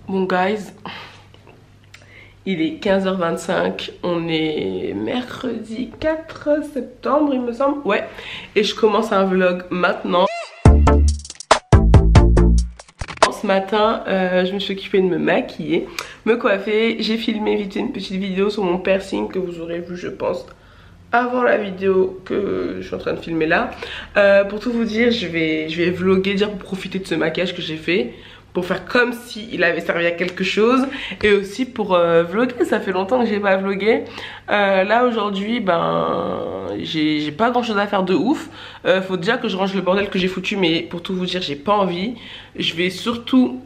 Bon guys, il est 15h25, on est mercredi 4 septembre il me semble. Ouais, et je commence un vlog maintenant. Ce matin, je me suis occupée de me maquiller, me coiffer. J'ai filmé vite une petite vidéo sur mon piercing que vous aurez vu je pense avant la vidéo que je suis en train de filmer là. Pour tout vous dire, je vais vlogger, dire pour profiter de ce maquillage que j'ai fait, pour faire comme si il avait servi à quelque chose, et aussi pour vlogger. Ça fait longtemps que j'ai pas vlogué. Là aujourd'hui, ben j'ai pas grand chose à faire de ouf. Faut déjà que je range le bordel que j'ai foutu, mais pour tout vous dire, j'ai pas envie. Je vais surtout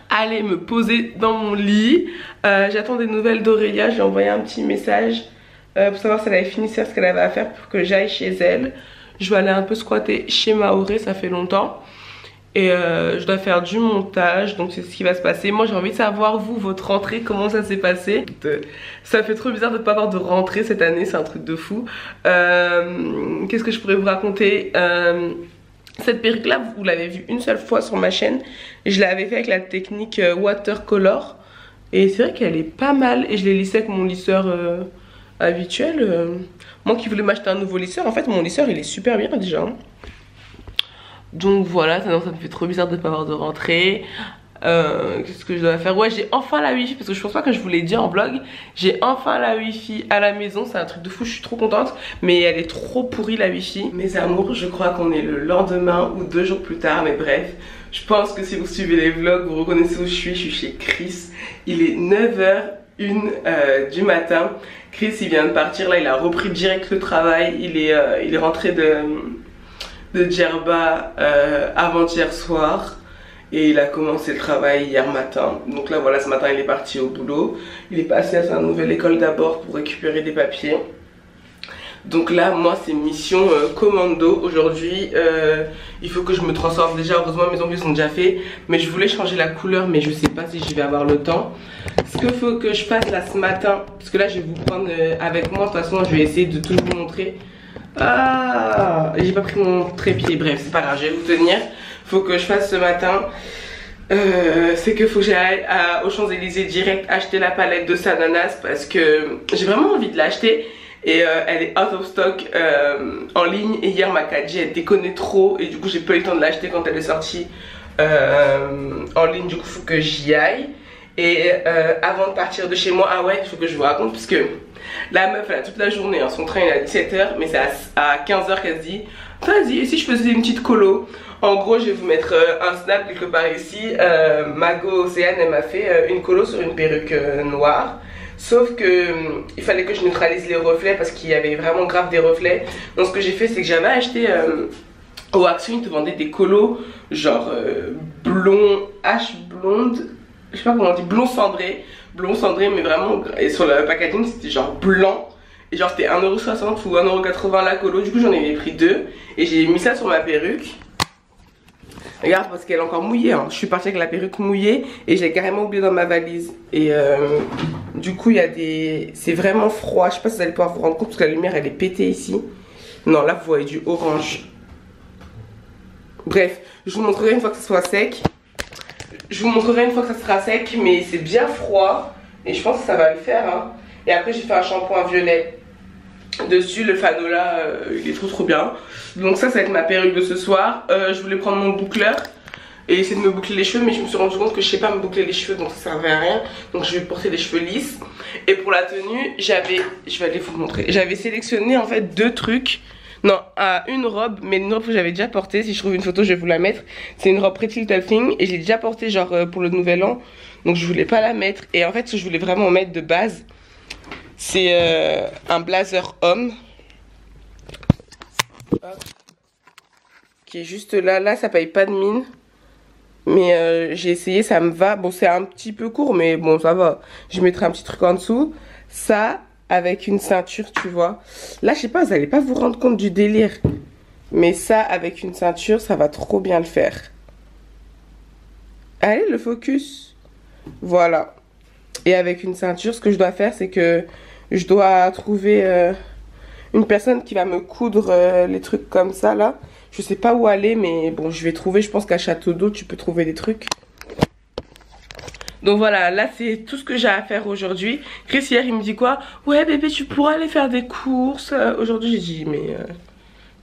aller me poser dans mon lit. J'attends des nouvelles d'Aurélia. J'ai envoyé un petit message pour savoir si elle avait fini ce qu'elle avait à faire pour que j'aille chez elle. Je vais aller un peu squatter chez Maoré, ça fait longtemps. Et je dois faire du montage, donc c'est ce qui va se passer. Moi j'ai envie de savoir, vous, votre rentrée, comment ça s'est passé. Ça fait trop bizarre de ne pas avoir de rentrée cette année, c'est un truc de fou. Qu'est-ce que je pourrais vous raconter? Cette perruque là, vous l'avez vue une seule fois sur ma chaîne. Je l'avais fait avec la technique watercolor. Et c'est vrai qu'elle est pas mal. Et je l'ai lissée avec mon lisseur habituel. Moi qui voulais m'acheter un nouveau lisseur, en fait mon lisseur il est super bien déjà. Donc voilà, ça me fait trop bizarre de ne pas avoir de rentrée. Qu'est-ce que je dois faire? Ouais, j'ai enfin la wifi, parce que je pense pas que je vous l'ai dit en vlog. J'ai enfin la wifi à la maison, c'est un truc de fou, je suis trop contente. Mais elle est trop pourrie la wifi. Mes amours, je crois qu'on est le lendemain ou 2 jours plus tard, mais bref. Je pense que si vous suivez les vlogs, vous reconnaissez où je suis chez Chris. Il est 9h01 du matin. Chris il vient de partir, là il a repris direct le travail. Il est rentré de Djerba avant-hier soir. Et il a commencé le travail hier matin. Donc là voilà, ce matin il est parti au boulot. Il est passé à sa nouvelle école d'abord pour récupérer des papiers. Donc là moi c'est mission commando aujourd'hui. Il faut que je me transforme. Déjà heureusement mes ongles sont déjà faits, mais je voulais changer la couleur, mais je sais pas si je vais avoir le temps. Ce qu'il faut que je fasse là ce matin, parce que là je vais vous prendre avec moi. De toute façon je vais essayer de tout vous montrer. Ah, j'ai pas pris mon trépied, bref c'est pas grave, je vais vous tenir. Faut que je fasse ce matin, c'est que faut que j'aille aux Champs-Élysées direct acheter la palette de Sananas, parce que j'ai vraiment envie de l'acheter. Et elle est out of stock en ligne. Et hier ma 4G elle déconnait trop, et du coup j'ai pas eu le temps de l'acheter quand elle est sortie en ligne. Du coup faut que j'y aille. Et avant de partir de chez moi, ah ouais, il faut que je vous raconte, parce que la meuf elle a toute la journée, hein, son train il est à 17h, mais c'est à 15h qu'elle se dit vas-y, et si je faisais une petite colo. En gros je vais vous mettre un snap quelque part ici. Mago Océane elle m'a fait une colo sur une perruque noire. Sauf que il fallait que je neutralise les reflets, parce qu'il y avait vraiment grave des reflets. Donc ce que j'ai fait c'est que j'avais acheté au Action, ils te vendaient des colos genre blond, H blonde, je sais pas comment on dit, blond cendré mais vraiment, et sur le packaging c'était genre blanc. Et genre c'était 1,60€ ou 1,80€ la colo. Du coup j'en avais pris 2 et j'ai mis ça sur ma perruque. Regarde, parce qu'elle est encore mouillée, hein. Je suis partie avec la perruque mouillée et je l'ai carrément oublié dans ma valise. Et du coup il y a des... c'est vraiment froid. Je sais pas si vous allez pouvoir vous rendre compte, parce que la lumière elle est pétée ici. Non, là vous voyez du orange. Bref, je vous montrerai une fois que ça soit sec. Je vous montrerai une fois que ça sera sec, mais c'est bien froid. Et je pense que ça va le faire, hein. Et après j'ai fait un shampoing violet dessus, le Fanola, il est trop bien. Donc ça va être ma perruque de ce soir. Je voulais prendre mon boucleur et essayer de me boucler les cheveux, mais je me suis rendu compte que je sais pas me boucler les cheveux, donc ça servait à rien. Donc je vais porter des cheveux lisses. Et pour la tenue, je vais aller vous montrer. J'avais sélectionné en fait 2 trucs. Non, une robe, mais une robe que j'avais déjà portée. Si je trouve une photo, je vais vous la mettre. C'est une robe Pretty Little Thing et je l'ai déjà portée genre pour le nouvel an. Donc je voulais pas la mettre. Et en fait, ce que je voulais vraiment mettre de base, c'est un blazer homme. Hop. Qui est juste là. Là, ça paye pas de mine. Mais j'ai essayé, ça me va. Bon, c'est un petit peu court, mais bon, ça va. Je mettrai un petit truc en dessous. Ça, avec une ceinture, tu vois. Là, je sais pas, vous allez pas vous rendre compte du délire. Mais ça, avec une ceinture, ça va trop bien le faire. Allez, le focus. Voilà. Et avec une ceinture, ce que je dois faire, c'est que je dois trouver une personne qui va me coudre les trucs comme ça, là. Je sais pas où aller, mais bon, je vais trouver. Je pense qu'à Château d'Eau, tu peux trouver des trucs. Donc voilà, là c'est tout ce que j'ai à faire aujourd'hui. Chris hier il me dit quoi? Ouais bébé tu pourras aller faire des courses. Aujourd'hui j'ai dit mais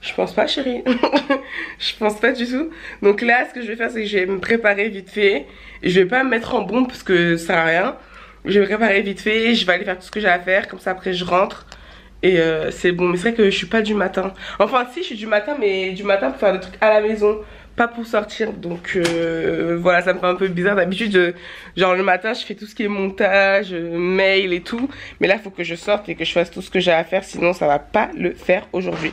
je pense pas chérie. Je pense pas du tout. Donc là ce que je vais faire c'est que je vais me préparer vite fait. Je vais pas me mettre en bombe parce que ça sert à rien. Je vais me préparer vite fait, je vais aller faire tout ce que j'ai à faire. Comme ça après je rentre. Et c'est bon, mais c'est vrai que je suis pas du matin. Enfin si je suis du matin, mais du matin pour faire des trucs à la maison, pas pour sortir. Donc voilà, ça me fait un peu bizarre. D'habitude genre le matin je fais tout ce qui est montage, mail et tout. Mais là il faut que je sorte et que je fasse tout ce que j'ai à faire, sinon ça va pas le faire aujourd'hui.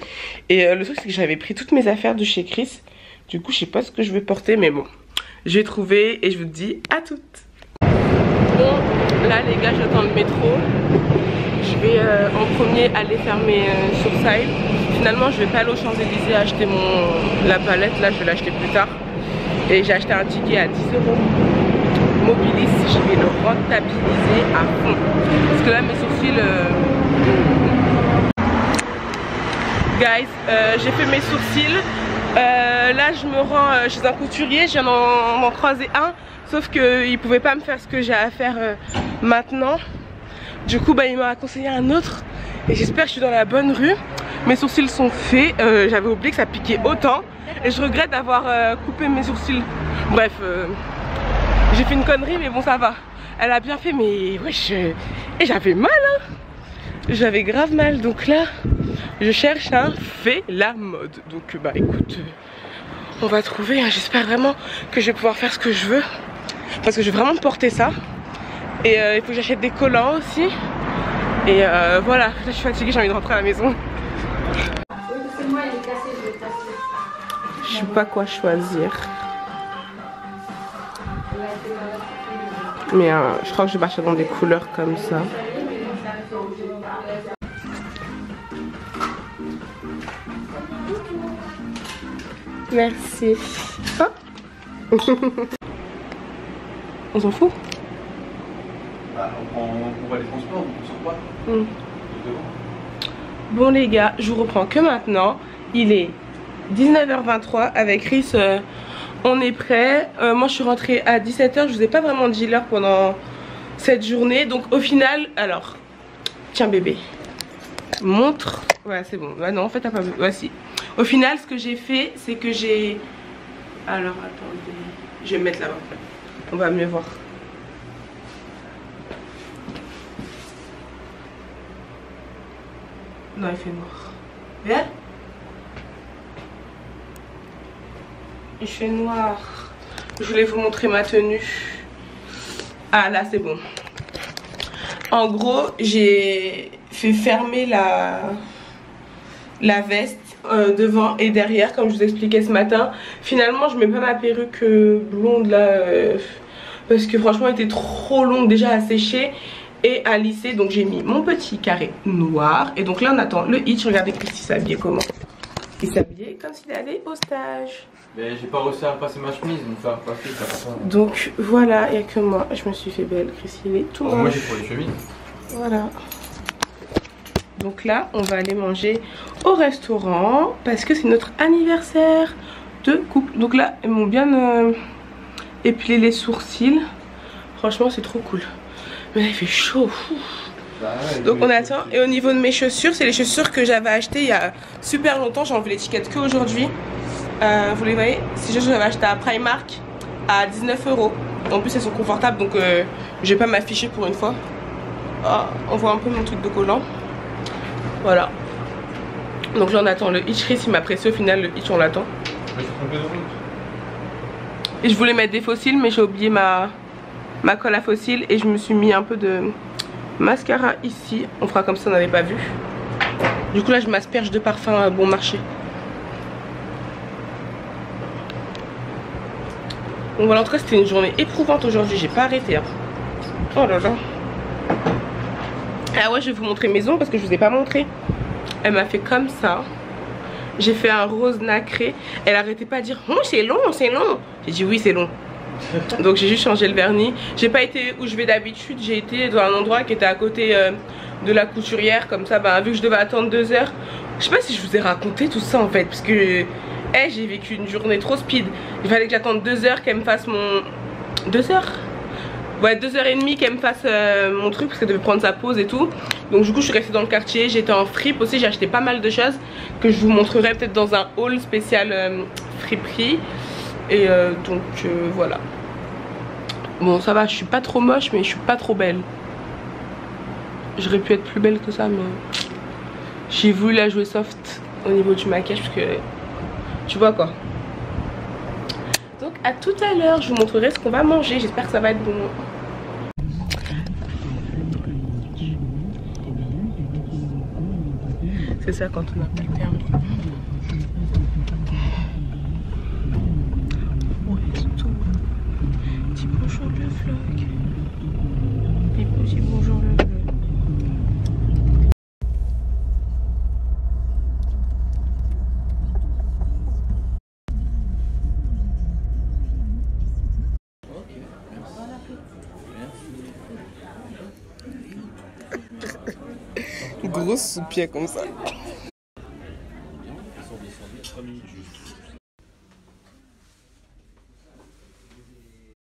Et le truc c'est que j'avais pris toutes mes affaires de chez Chris. Du coup je sais pas ce que je vais porter, mais bon, je vais trouver et je vous dis à toutes. Bon là les gars j'attends le métro. Je vais en premier aller faire mes sourcils. Finalement je vais pas aller aux Champs-Élysées acheter la palette, là je vais l'acheter plus tard. Et j'ai acheté un ticket à 10 €. Mobilis, je vais le rentabiliser à fond. Parce que là mes sourcils... Guys, j'ai fait mes sourcils. Là je me rends chez un couturier, je viens d'en croiser un. Sauf qu'il pouvait pas me faire ce que j'ai à faire maintenant. Du coup bah, il m'a conseillé un autre. Et j'espère que je suis dans la bonne rue. Mes sourcils sont faits. J'avais oublié que ça piquait autant. Et je regrette d'avoir coupé mes sourcils. Bref, j'ai fait une connerie mais bon ça va. Elle a bien fait mais wesh. Et j'avais mal hein. J'avais grave mal. Donc là je cherche un fait la mode. Donc bah écoute, on va trouver hein. J'espère vraiment que je vais pouvoir faire ce que je veux. Parce que je vais vraiment porter ça. Et il faut que j'achète des collants aussi. Et voilà, là je suis fatiguée, j'ai envie de rentrer à la maison. Je sais pas quoi choisir. Mais je crois que je vais partir dans des couleurs comme ça. Merci. Oh. On s'en fout. Bah, on voit les transports, donc on sort pas. Bon les gars, je vous reprends que maintenant. Il est 19h23 avec Chris, on est prêt. Moi je suis rentrée à 17h, je vous ai pas vraiment dit l'heure pendant cette journée. Donc au final, alors, tiens bébé, montre. Ouais c'est bon, non en fait t'as pas vu, voici. Au final ce que j'ai fait c'est que j'ai... Alors attendez, je vais me mettre là-bas, on va mieux voir. Non il fait noir. Regarde. Il fait noir. Je voulais vous montrer ma tenue. Ah là c'est bon. En gros j'ai fait fermer la veste devant et derrière comme je vous expliquais ce matin. Finalement je mets pas ma perruque blonde là parce que franchement elle était trop longue déjà à sécher et à lisser. Donc j'ai mis mon petit carré noir. Et donc là on attend le hitch. Regardez Christy s'habillait comment. Il s'habillait comme s'il allait au stage. Mais j'ai pas réussi à repasser ma chemise, donc ça va repasser, ça va pas. Donc voilà, il n'y a que moi, je me suis fait belle. Christy il est tout moche. Moi j'ai pour les chemises. Voilà. Donc là on va aller manger au restaurant parce que c'est notre anniversaire de couple. Donc là ils m'ont bien épilé les sourcils. Franchement c'est trop cool. Mais là il fait chaud. Bah ouais, donc on attend. Et au niveau de mes chaussures, c'est les chaussures que j'avais achetées il y a super longtemps. J'ai enlevé l'étiquette qu'aujourd'hui. Vous les voyez, ces chaussures j'avais acheté à Primark à 19 €. En plus elles sont confortables donc je vais pas m'afficher pour une fois. Oh, on voit un peu mon truc de collant. Voilà. Donc là on attend le hitch. Chris il m'a pressé, au final le hitch on l'attend. Je me suis trompé de route. Et je voulais mettre des fossiles mais j'ai oublié ma colle à fossiles. Et je me suis mis un peu de mascara ici. On fera comme ça, on n'avait pas vu. Du coup là je m'asperge de parfum bon marché. Donc voilà, en tout cas c'était une journée éprouvante aujourd'hui, j'ai pas arrêté hein. Oh là là. Ah ouais, je vais vous montrer maison parce que je vous ai pas montré. Elle m'a fait comme ça. J'ai fait un rose nacré. Elle arrêtait pas de dire oh c'est long, c'est long. J'ai dit oui c'est long. Donc j'ai juste changé le vernis. J'ai pas été où je vais d'habitude, j'ai été dans un endroit qui était à côté de la couturière. Comme ça, bah, vu que je devais attendre 2 heures. Je sais pas si je vous ai raconté tout ça en fait. Parce que j'ai vécu une journée trop speed. Il fallait que j'attende 2 heures qu'elle me fasse mon... 2 heures? ouais, 2h30 qu'elle me fasse mon truc parce qu'elle devait prendre sa pause et tout. Donc du coup je suis restée dans le quartier, j'étais en fripe aussi, j'ai acheté pas mal de choses que je vous montrerai peut-être dans un haul spécial friperie. Et donc voilà. Bon ça va, je suis pas trop moche mais je suis pas trop belle. J'aurais pu être plus belle que ça mais j'ai voulu la jouer soft au niveau du maquillage parce que tu vois quoi. Donc à tout à l'heure, je vous montrerai ce qu'on va manger, j'espère que ça va être bon. C'est ça quand on a plus le permis. Ouais, c'est tout. Dis bonjour le vlog. Dis bonjour le vlog. Gros sous-pied comme ça.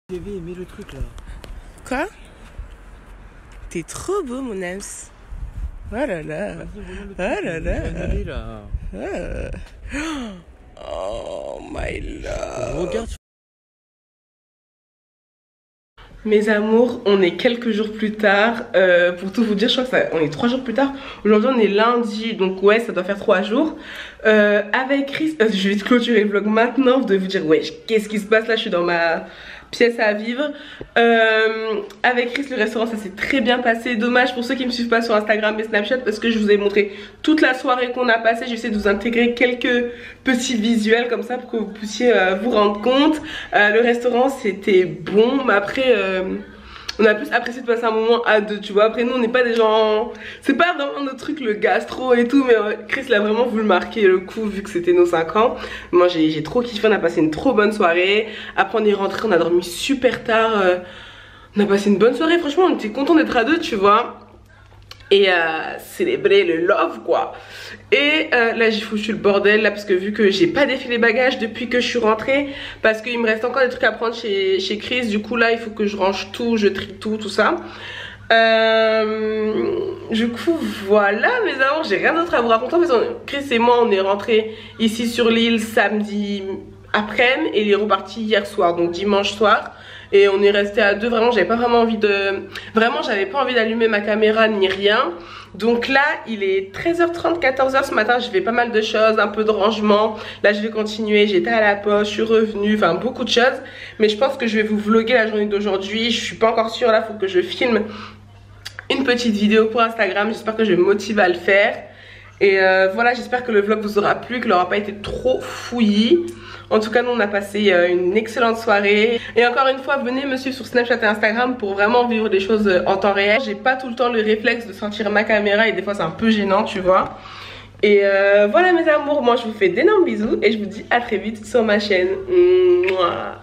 J'avais aimé le truc là. Quoi? T'es trop beau mon ams. Oh là là. Oh là là. Oh my love. Regarde. Mes amours, on est quelques jours plus tard. Pour tout vous dire, je crois que on est 3 jours plus tard. Aujourd'hui on est lundi, donc ouais ça doit faire 3 jours. Avec Chris, je vais clôturer le vlog maintenant. Vous devez vous dire ouais qu'est-ce qui se passe là, je suis dans ma pièce à vivre. Avec Chris le restaurant ça s'est très bien passé. Dommage pour ceux qui me suivent pas sur Instagram et Snapchat parce que je vous ai montré toute la soirée qu'on a passée. J'essaie de vous intégrer quelques petits visuels comme ça pour que vous puissiez vous rendre compte. Le restaurant c'était bon mais après on a plus apprécié de passer un moment à deux, tu vois. Après nous on n'est pas des gens, c'est pas vraiment notre truc le gastro et tout, mais Chris l'a vraiment voulu marquer le coup vu que c'était nos 5 ans. Moi j'ai trop kiffé, on a passé une trop bonne soirée. Après on est rentré, on a dormi super tard, on a passé une bonne soirée, franchement on était content d'être à deux, tu vois. Et célébrer le love quoi. Et là j'ai foutu le bordel là parce que vu que j'ai pas défilé les bagages depuis que je suis rentrée, parce qu'il me reste encore des trucs à prendre chez Chris. Du coup là il faut que je range tout, je trie tout ça. Du coup voilà mes amours, j'ai rien d'autre à vous raconter parce que Chris et moi on est rentrés ici sur l'île samedi après-midi et il est reparti hier soir, donc dimanche soir. Et on est resté à deux, vraiment j'avais pas vraiment envie de... Vraiment j'avais pas envie d'allumer ma caméra ni rien. Donc là il est 13h30, 14h ce matin, j'ai fait pas mal de choses, un peu de rangement. Là je vais continuer, j'étais à la poste, je suis revenue, enfin beaucoup de choses. Mais je pense que je vais vous vlogger la journée d'aujourd'hui, je suis pas encore sûre là, faut que je filme une petite vidéo pour Instagram. J'espère que je vais me motiver à le faire. Et voilà, j'espère que le vlog vous aura plu, qu'il n'aura pas été trop fouillis. En tout cas nous on a passé une excellente soirée. Et encore une fois venez me suivre sur Snapchat et Instagram pour vraiment vivre des choses en temps réel. J'ai pas tout le temps le réflexe de sortir ma caméra et des fois c'est un peu gênant tu vois. Et voilà mes amours, moi je vous fais d'énormes bisous et je vous dis à très vite sur ma chaîne. Mouah.